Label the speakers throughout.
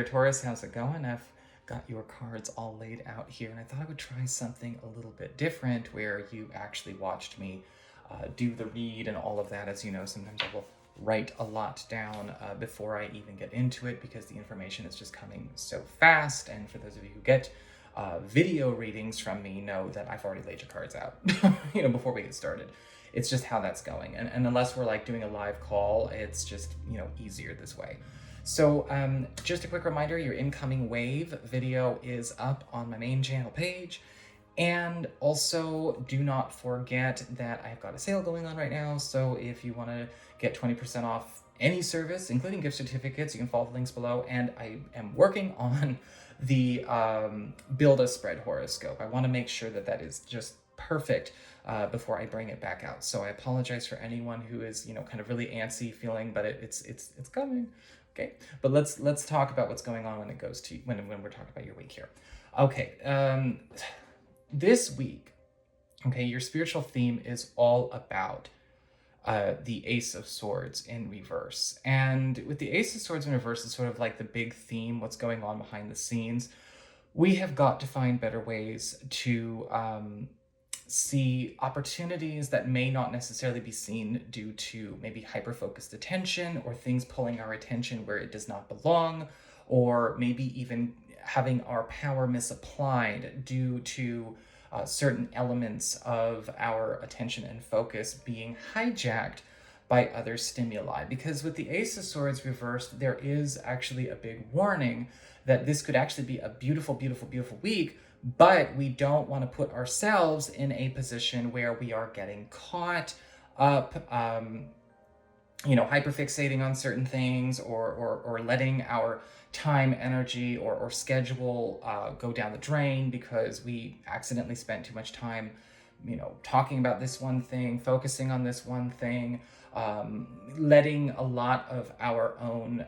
Speaker 1: there, Taurus. How's it going? I've got your cards all laid out here, and I thought I would try something a little bit different where you actually watched me do the read and all of that. As you know, sometimes I will write a lot down before I even get into it because the information is just coming so fast. And for those of you who get video readings from me, know that I've already laid your cards out, before we get started. It's just how that's going. And unless we're like doing a live call, it's just, easier this way. So just a quick reminder, your incoming wave video is up on my main channel page. And also do not forget that I've got a sale going on right now. So if you want to get 20% off any service, including gift certificates, you can follow the links below. And I am working on the Build a Spread horoscope. I want to make sure that that is just perfect before I bring it back out. So I apologize for anyone who is, kind of really antsy feeling, but it's coming. Okay, but let's talk about what's going on when it goes to when we're talking about your week here. Okay, this week, okay, your spiritual theme is all about the Ace of Swords in reverse. And with the Ace of Swords in reverse, is sort of like the big theme, what's going on behind the scenes. We have got to find better ways to see opportunities that may not necessarily be seen due to maybe hyper-focused attention or things pulling our attention where it does not belong, or maybe even having our power misapplied due to certain elements of our attention and focus being hijacked by other stimuli. Because with the Ace of Swords reversed, there is actually a big warning that this could actually be a beautiful, beautiful, beautiful week, but we don't want to put ourselves in a position where we are getting caught up, hyperfixating on certain things, or letting our time, energy, or schedule go down the drain because we accidentally spent too much time, talking about this one thing, focusing on this one thing, letting a lot of our own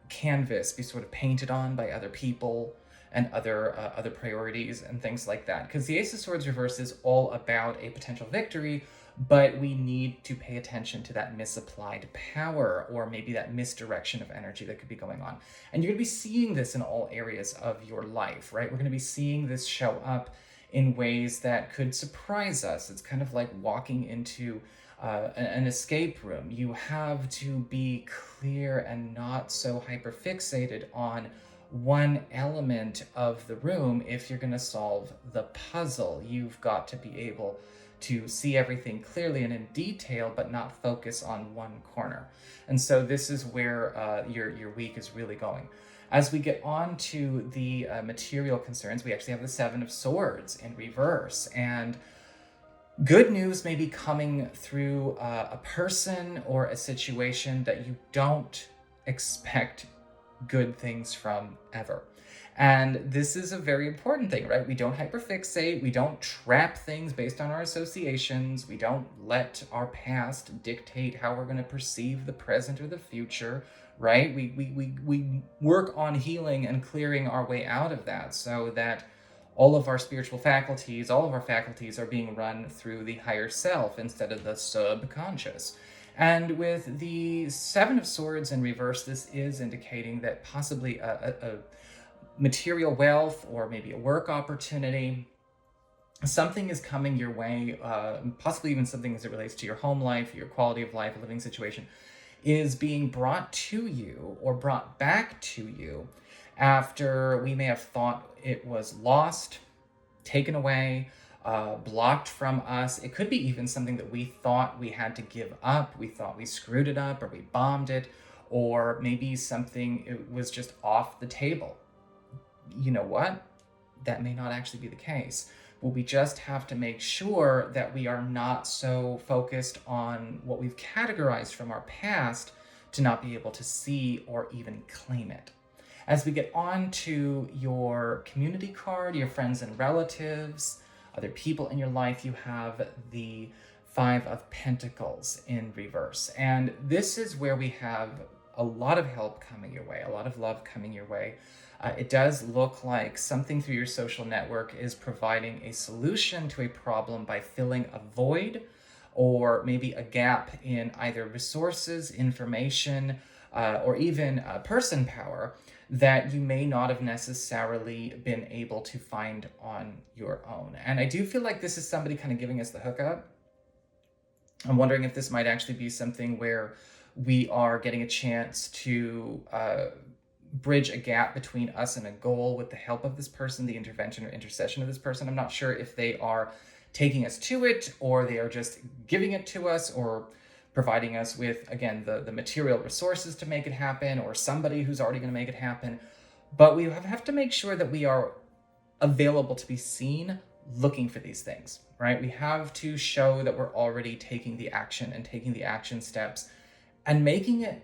Speaker 1: canvas be sort of painted on by other people and other priorities and things like that. Because the Ace of Swords reverse is all about a potential victory, but we need to pay attention to that misapplied power or maybe that misdirection of energy that could be going on. And you're going to be seeing this in all areas of your life, right? We're going to be seeing this show up in ways that could surprise us. It's kind of like walking into an escape room. You have to be clear and not so hyperfixated on one element of the room if you're going to solve the puzzle. You've got to be able to see everything clearly and in detail, but not focus on one corner. And so this is where your week is really going. As we get on to the material concerns, we actually have the Seven of Swords in reverse. And good news may be coming through a person or a situation that you don't expect good things from ever. And this is a very important thing, right? We don't hyperfixate. We don't trap things based on our associations. We don't let our past dictate how we're going to perceive the present or the future, right? We work on healing and clearing our way out of that so that all of our spiritual faculties, all of our faculties are being run through the higher self instead of the subconscious. And with the Seven of Swords in reverse, this is indicating that possibly a material wealth or maybe a work opportunity, something is coming your way, possibly even something as it relates to your home life, your quality of life, living situation, is being brought to you or brought back to you after we may have thought it was lost, taken away, blocked from us. It could be even something that we thought we had to give up. We thought we screwed it up or we bombed it, or maybe something it was just off the table. You know what? That may not actually be the case. But we just have to make sure that we are not so focused on what we've categorized from our past to not be able to see or even claim it. As we get on to your community card, your friends and relatives, other people in your life, you have the Five of Pentacles in reverse. And this is where we have a lot of help coming your way, a lot of love coming your way. It does look like something through your social network is providing a solution to a problem by filling a void or maybe a gap in either resources, information, or even person power that you may not have necessarily been able to find on your own. And I do feel like this is somebody kind of giving us the hookup. I'm wondering if this might actually be something where we are getting a chance to bridge a gap between us and a goal with the help of this person, the intervention or intercession of this person. I'm not sure if they are taking us to it, or they are just giving it to us, or providing us with, again, the material resources to make it happen, or somebody who's already going to make it happen. But we have to make sure that we are available to be seen looking for these things, right? We have to show that we're already taking the action and taking the action steps and making it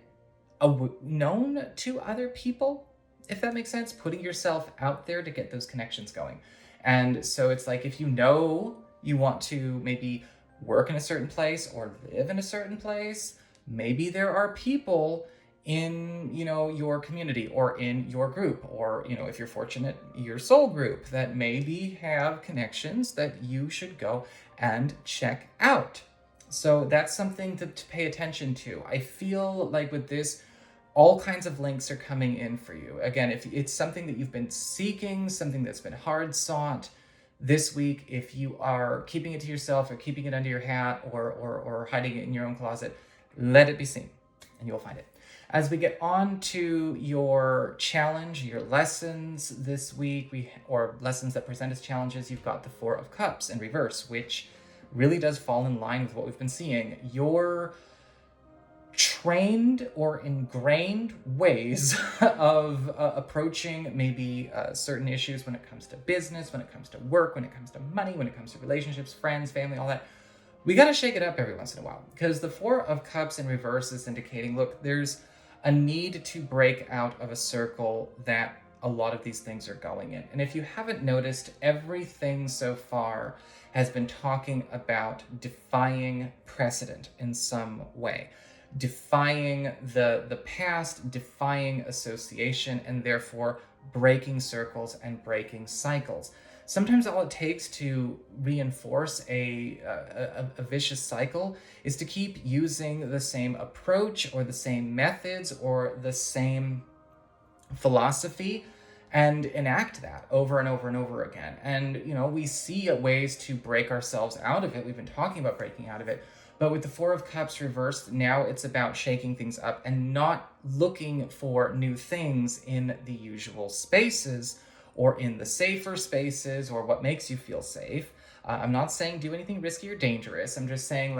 Speaker 1: known to other people, if that makes sense, putting yourself out there to get those connections going. And so it's like, if you know you want to maybe work in a certain place or live in a certain place, maybe there are people in, your community or in your group, or, if you're fortunate, your soul group, that maybe have connections that you should go and check out. So that's something to pay attention to. I feel like with this, all kinds of links are coming in for you. Again, if it's something that you've been seeking, something that's been hard sought this week, if you are keeping it to yourself or keeping it under your hat or hiding it in your own closet, let it be seen and you'll find it. As we get on to your challenge, your lessons this week, or lessons that present as challenges, you've got the Four of Cups in reverse, which really does fall in line with what we've been seeing. Your trained or ingrained ways of approaching maybe certain issues when it comes to business, when it comes to work, when it comes to money, when it comes to relationships, friends, family, all that. We got to shake it up every once in a while, because the Four of Cups in reverse is indicating, look, there's a need to break out of a circle that a lot of these things are going in. And if you haven't noticed, everything so far has been talking about defying precedent in some way. Defying the past, defying association, and therefore breaking circles and breaking cycles. Sometimes all it takes to reinforce a vicious cycle is to keep using the same approach or the same methods or the same philosophy and enact that over and over and over again. And, we see ways to break ourselves out of it. We've been talking about breaking out of it. But with the Four of Cups reversed, now it's about shaking things up and not looking for new things in the usual spaces or in the safer spaces or what makes you feel safe. I'm not saying do anything risky or dangerous. I'm just saying,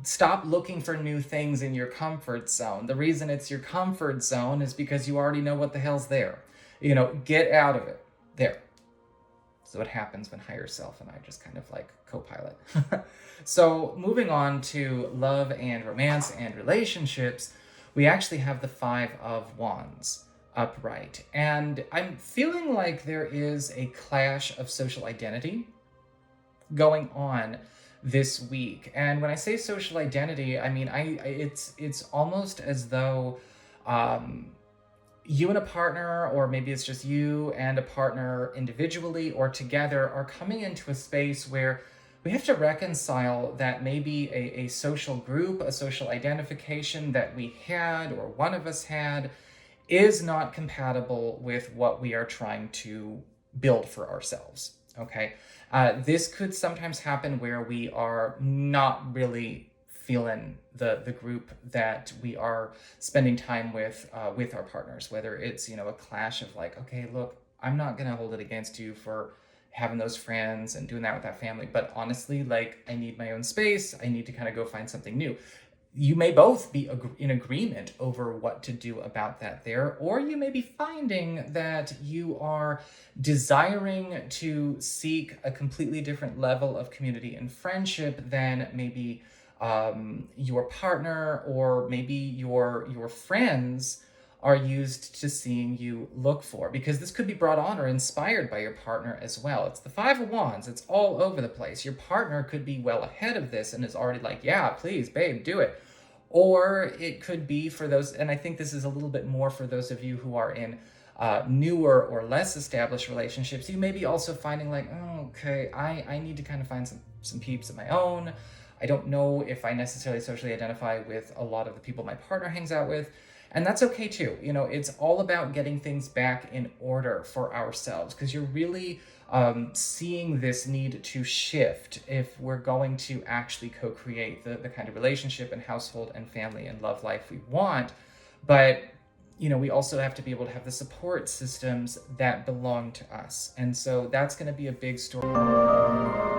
Speaker 1: stop looking for new things in your comfort zone. The reason it's your comfort zone is because you already know what the hell's there. Get out of it. There. So what happens when higher self and I just kind of co-pilot. So moving on to love and romance and relationships, we actually have the Five of Wands upright. And I'm feeling like there is a clash of social identity going on this week. And when I say social identity, I mean, it's almost as though you and a partner, or maybe it's just you and a partner individually or together, are coming into a space where we have to reconcile that maybe a social group, a social identification that we had or one of us had is not compatible with what we are trying to build for ourselves, okay? This could sometimes happen where we are not really feeling the group that we are spending time with our partners, whether it's, a clash of okay, look, I'm not going to hold it against you for having those friends and doing that with that family, but honestly, I need my own space. I need to kind of go find something new. You may both be in agreement over what to do about that there, or you may be finding that you are desiring to seek a completely different level of community and friendship than maybe your partner or maybe your friends are used to seeing you look for, because this could be brought on or inspired by your partner as well. It's the Five of Wands. It's all over the place. Your partner could be well ahead of this and is already yeah, please, babe, do it. Or it could be for those, and I think this is a little bit more for those of you who are in newer or less established relationships, you may be also finding like, oh, okay, I need to kind of find some peeps of my own. I don't know if I necessarily socially identify with a lot of the people my partner hangs out with. And that's okay too. You know, it's all about getting things back in order for ourselves, because you're really seeing this need to shift if we're going to actually co-create the kind of relationship and household and family and love life we want. But you know, we also have to be able to have the support systems that belong to us. And so that's going to be a big story.